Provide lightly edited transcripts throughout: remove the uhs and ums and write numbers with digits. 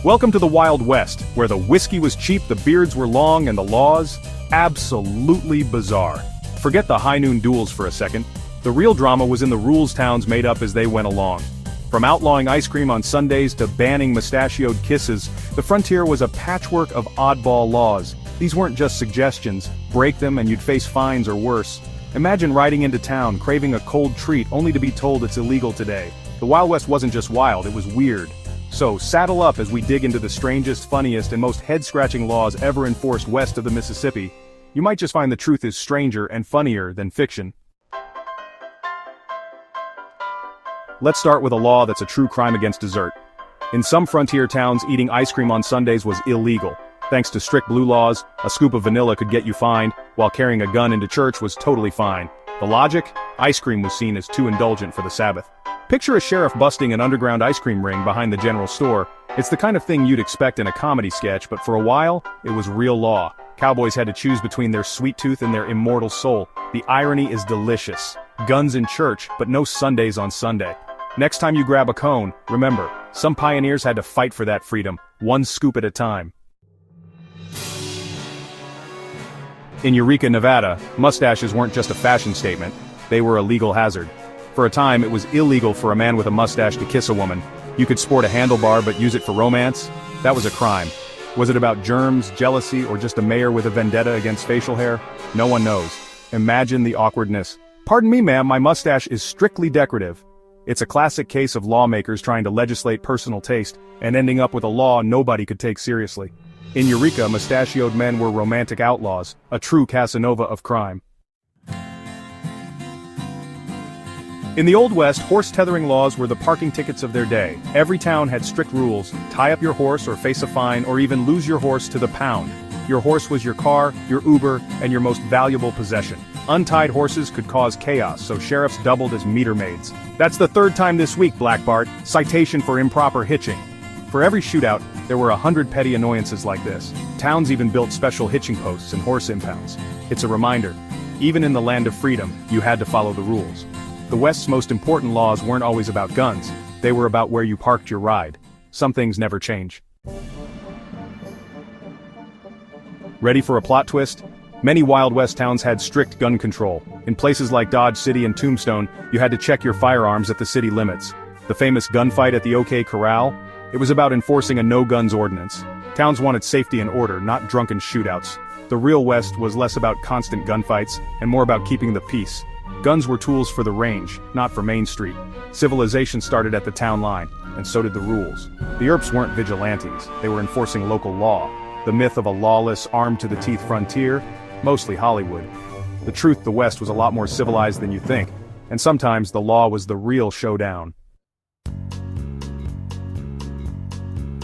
Welcome to the Wild West, where the whiskey was cheap, the beards were long, and the laws absolutely bizarre. Forget the high noon duels for a second. The real drama was in the rules towns made up as they went along. From outlawing ice cream on Sundays to banning mustachioed kisses, the frontier was a patchwork of oddball laws. These weren't just suggestions. Break them and you'd face fines or worse. Imagine riding into town, craving a cold treat, only to be told it's illegal today. The Wild West wasn't just wild, it was weird. So, saddle up as we dig into the strangest, funniest, and most head-scratching laws ever enforced west of the Mississippi. You might just find the truth is stranger and funnier than fiction. Let's start with a law that's a true crime against dessert. In some frontier towns, eating ice cream on Sundays was illegal. Thanks to strict blue laws, a scoop of vanilla could get you fined, while carrying a gun into church was totally fine. The logic? Ice cream was seen as too indulgent for the Sabbath. Picture a sheriff busting an underground ice cream ring behind the general store. It's the kind of thing you'd expect in a comedy sketch, but for a while, it was real law. Cowboys had to choose between their sweet tooth and their immortal soul. The irony is delicious. Guns in church, but no Sundays on Sunday. Next time you grab a cone, remember, some pioneers had to fight for that freedom, one scoop at a time. In Eureka, Nevada, mustaches weren't just a fashion statement, they were a legal hazard. For a time, it was illegal for a man with a mustache to kiss a woman. You could sport a handlebar but use it for romance? That was a crime. Was it about germs, jealousy, or just a mayor with a vendetta against facial hair? No one knows. Imagine the awkwardness. "Pardon me, ma'am, my mustache is strictly decorative." It's a classic case of lawmakers trying to legislate personal taste, and ending up with a law nobody could take seriously. In Eureka, mustachioed men were romantic outlaws, a true Casanova of crime. In the Old West, horse tethering laws were the parking tickets of their day. Every town had strict rules: tie up your horse or face a fine, or even lose your horse to the pound. Your horse was your car, your Uber, and your most valuable possession. Untied horses could cause chaos, so sheriffs doubled as meter maids. "That's the third time this week, Black Bart. Citation for improper hitching." For every shootout, there were 100 petty annoyances like this. Towns even built special hitching posts and horse impounds. It's a reminder, even in the land of freedom, you had to follow the rules. The West's most important laws weren't always about guns, they were about where you parked your ride. Some things never change. Ready for a plot twist? Many Wild West towns had strict gun control. In places like Dodge City and Tombstone, you had to check your firearms at the city limits. The famous gunfight at the OK Corral? It was about enforcing a no-guns ordinance. Towns wanted safety and order, not drunken shootouts. The real West was less about constant gunfights, and more about keeping the peace. Guns were tools for the range, not for Main Street. Civilization started at the town line, and so did the rules. The Earps weren't vigilantes, they were enforcing local law. The myth of a lawless, armed-to-the-teeth frontier? Mostly Hollywood. The truth, the West was a lot more civilized than you think, and sometimes the law was the real showdown.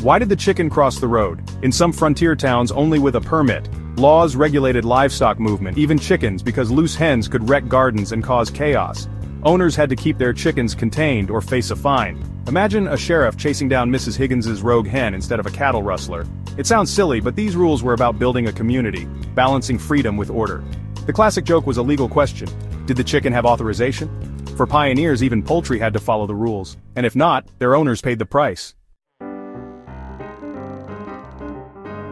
Why did the chicken cross the road? In some frontier towns, only with a permit. Laws regulated livestock movement, even chickens, because loose hens could wreck gardens and cause chaos. Owners had to keep their chickens contained or face a fine. Imagine a sheriff chasing down Mrs. Higgins's rogue hen instead of a cattle rustler. It sounds silly, but these rules were about building a community, balancing freedom with order. The classic joke was a legal question. Did the chicken have authorization? For pioneers, even poultry had to follow the rules. And if not, their owners paid the price.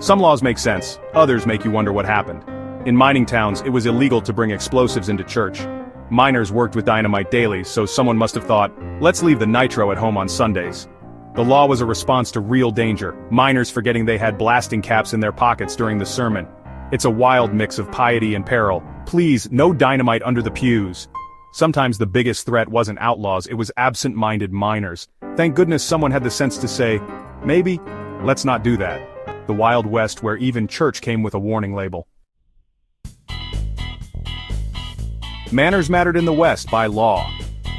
Some laws make sense, others make you wonder what happened. In mining towns, it was illegal to bring explosives into church. Miners worked with dynamite daily, so someone must have thought, let's leave the nitro at home on Sundays. The law was a response to real danger, miners forgetting they had blasting caps in their pockets during the sermon. It's a wild mix of piety and peril. Please, no dynamite under the pews. Sometimes the biggest threat wasn't outlaws, it was absent-minded miners. Thank goodness someone had the sense to say, maybe, let's not do that. The Wild West, where even church came with a warning label. Manners mattered in the West by law.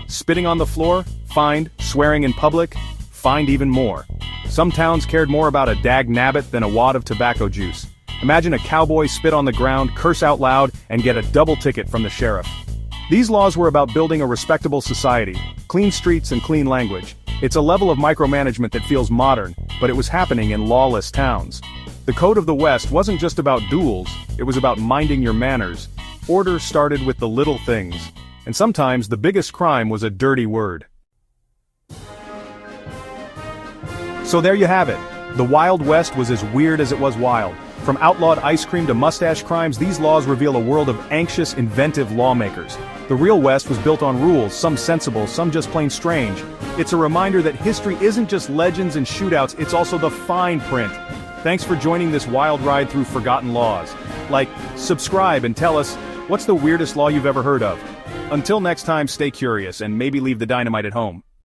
Spitting on the floor, fined; swearing in public, fined even more. Some towns cared more about a dag-nabbit than a wad of tobacco juice. Imagine a cowboy spit on the ground, curse out loud, and get a double ticket from the sheriff. These laws were about building a respectable society, clean streets and clean language. It's a level of micromanagement that feels modern, but it was happening in lawless towns. The Code of the West wasn't just about duels, it was about minding your manners. Order started with the little things, and sometimes the biggest crime was a dirty word. So there you have it. The Wild West was as weird as it was wild. From outlawed ice cream to mustache crimes, these laws reveal a world of anxious, inventive lawmakers. The real West was built on rules, some sensible, some just plain strange. It's a reminder that history isn't just legends and shootouts, it's also the fine print. Thanks for joining this wild ride through forgotten laws. Like, subscribe and tell us, what's the weirdest law you've ever heard of? Until next time, stay curious and maybe leave the dynamite at home.